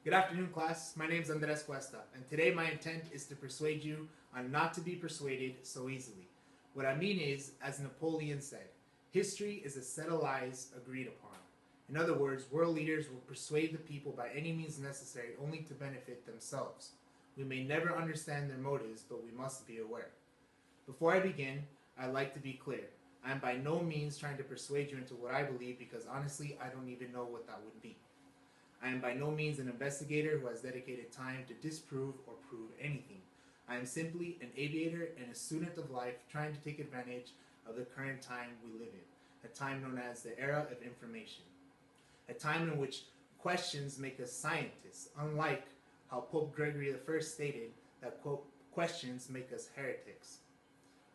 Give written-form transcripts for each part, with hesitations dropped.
Good afternoon, class. My name is Andres Cuesta, and today my intent is to persuade you on not to be persuaded so easily. What I mean is, as Napoleon said, history is a set of lies agreed upon. In other words, world leaders will persuade the people by any means necessary only to benefit themselves. We may never understand their motives, but we must be aware. Before I begin, I'd like to be clear. I am by no means trying to persuade you into what I believe because honestly, I don't even know what that would be. I am by no means an investigator who has dedicated time to disprove or prove anything. I am simply an aviator and a student of life trying to take advantage of the current time we live in, a time known as the era of information, a time in which questions make us scientists, unlike how Pope Gregory I stated that, quote, questions make us heretics.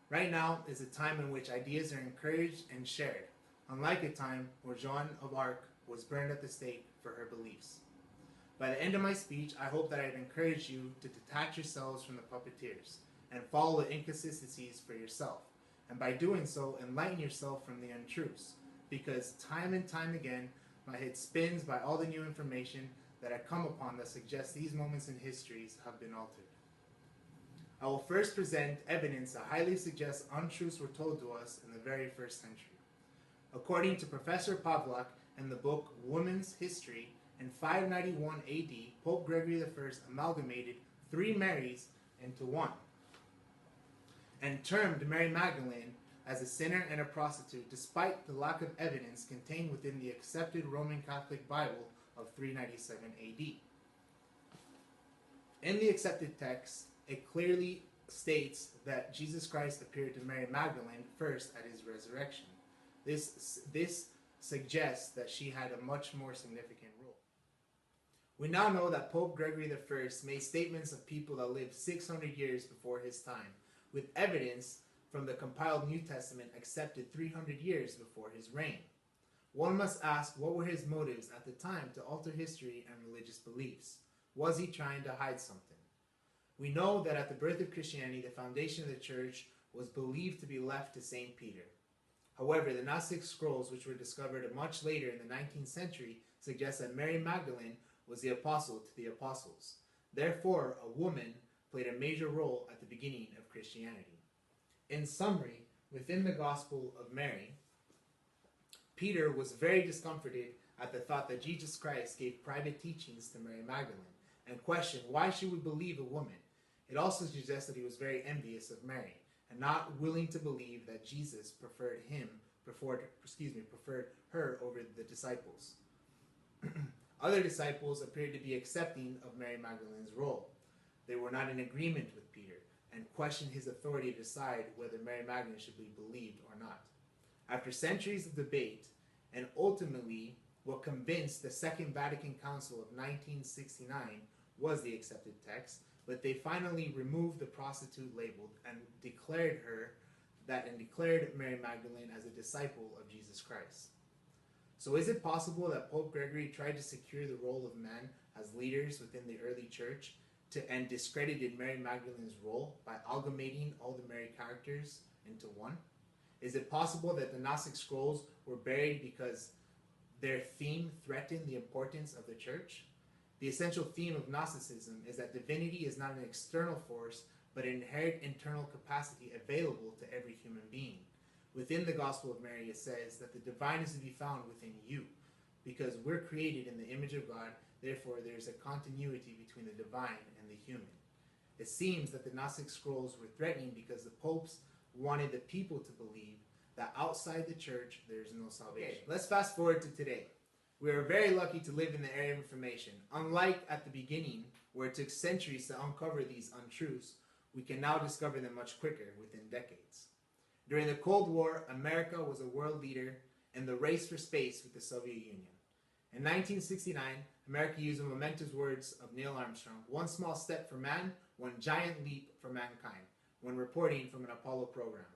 Right now is a time in which ideas are encouraged and shared, unlike a time where Joan of Arc was burned at the stake for her beliefs. By the end of my speech, I hope that I've encouraged you to detach yourselves from the puppeteers and follow the inconsistencies for yourself, and by doing so, enlighten yourself from the untruths, because time and time again, my head spins by all the new information that I come upon that suggests these moments in histories have been altered. I will first present evidence that highly suggests untruths were told to us in the very first century. According to Professor Pavlak in the book Women's History, in 591 AD, Pope Gregory I amalgamated 3 Marys into one, and termed Mary Magdalene as a sinner and a prostitute, despite the lack of evidence contained within the accepted Roman Catholic Bible of 397 AD. In the accepted text, it clearly states that Jesus Christ appeared to Mary Magdalene first at his resurrection. This suggests that she had a much more significant role. We now know that Pope Gregory I made statements of people that lived 600 years before his time, with evidence from the compiled New Testament accepted 300 years before his reign. One must ask, what were his motives at the time to alter history and religious beliefs? Was he trying to hide something? We know that at the birth of Christianity, the foundation of the church was believed to be left to St. Peter. However, the Gnostic scrolls, which were discovered much later in the 19th century, suggest that Mary Magdalene was the apostle to the apostles. Therefore, a woman played a major role at the beginning of Christianity. In summary, within the Gospel of Mary, Peter was very discomforted at the thought that Jesus Christ gave private teachings to Mary Magdalene and questioned why she would believe a woman. It also suggests that he was very envious of Mary and not willing to believe that Jesus preferred her over the disciples. Other disciples appeared to be accepting of Mary Magdalene's role. They were not in agreement with Peter and questioned his authority to decide whether Mary Magdalene should be believed or not. After centuries of debate, and ultimately what convinced the Second Vatican Council of 1969 was the accepted text, but they finally removed the prostitute label and declared Mary Magdalene as a disciple of Jesus Christ. So is it possible that Pope Gregory tried to secure the role of men as leaders within the early church and discredited Mary Magdalene's role by amalgamating all the Mary characters into one? Is it possible that the Gnostic scrolls were buried because their theme threatened the importance of the church? The essential theme of Gnosticism is that divinity is not an external force, but an inherent internal capacity available to every human being. Within the Gospel of Mary, it says that the divine is to be found within you, because we're created in the image of God, therefore there's a continuity between the divine and the human. It seems that the Gnostic scrolls were threatening because the popes wanted the people to believe that outside the church, there's no salvation. Okay, let's fast forward to today. We are very lucky to live in the era of information. Unlike at the beginning, where it took centuries to uncover these untruths, we can now discover them much quicker, within decades. During the Cold War, America was a world leader in the race for space with the Soviet Union. In 1969, America used the momentous words of Neil Armstrong, "One small step for man, one giant leap for mankind," when reporting from an Apollo program.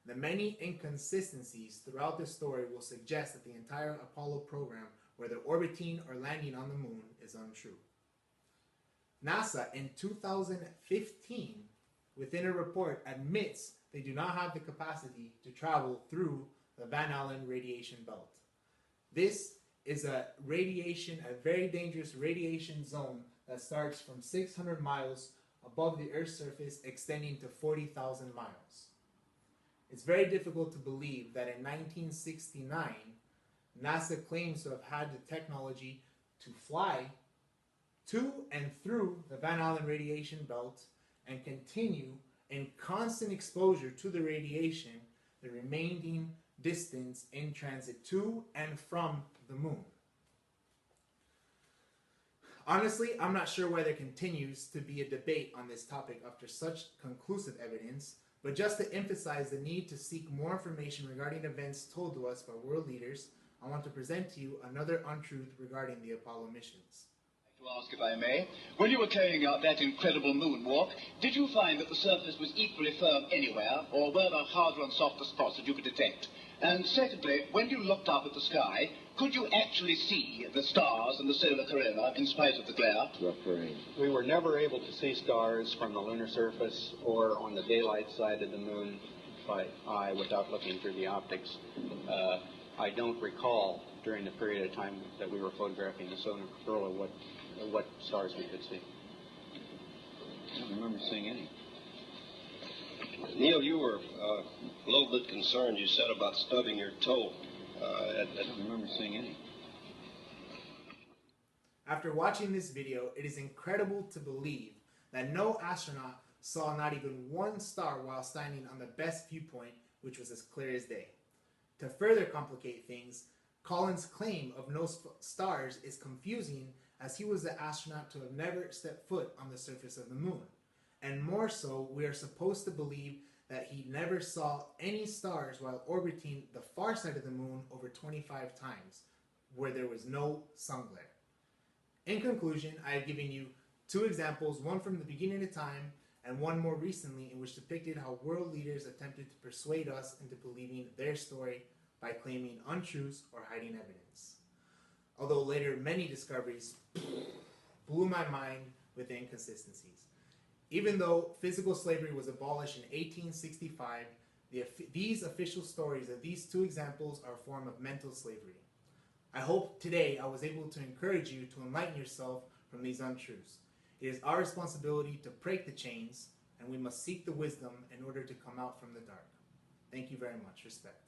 The many inconsistencies throughout the story will suggest that the entire Apollo program, whether orbiting or landing on the moon, is untrue. NASA in 2015, within a report, admits they do not have the capacity to travel through the Van Allen radiation belt. This is a very dangerous radiation zone that starts from 600 miles above the Earth's surface, extending to 40,000 miles. It's very difficult to believe that in 1969, NASA claims to have had the technology to fly to and through the Van Allen radiation belt and continue in constant exposure to the radiation the remaining distance in transit to and from the moon. Honestly, I'm not sure why there continues to be a debate on this topic after such conclusive evidence, but just to emphasize the need to seek more information regarding events told to us by world leaders, I want to present to you another untruth regarding the Apollo missions. To ask, if I may, when you were carrying out that incredible moonwalk, did you find that the surface was equally firm anywhere, or were there harder and softer spots that you could detect? And secondly, when you looked up at the sky, could you actually see the stars and the solar corona in spite of the glare? We were never able to see stars from the lunar surface or on the daylight side of the moon by eye without looking through the optics. I don't recall during the period of time that we were photographing the solar corona what stars we could see. I don't remember seeing any. Neil, you were a little bit concerned, you said, about stubbing your toe. I don't remember seeing any. After watching this video, it is incredible to believe that no astronaut saw not even one star while standing on the best viewpoint, which was as clear as day. To further complicate things, Collins' claim of no stars is confusing, as he was the astronaut to have never stepped foot on the surface of the moon. And more so, we are supposed to believe that he never saw any stars while orbiting the far side of the moon over 25 times, where there was no sun glare. In conclusion, I have given you two examples, one from the beginning of time and one more recently, in which depicted how world leaders attempted to persuade us into believing their story by claiming untruths or hiding evidence. Although later many discoveries blew my mind with the inconsistencies. Even though physical slavery was abolished in 1865, these official stories of these two examples are a form of mental slavery. I hope today I was able to encourage you to enlighten yourself from these untruths. It is our responsibility to break the chains, and we must seek the wisdom in order to come out from the dark. Thank you very much. Respect.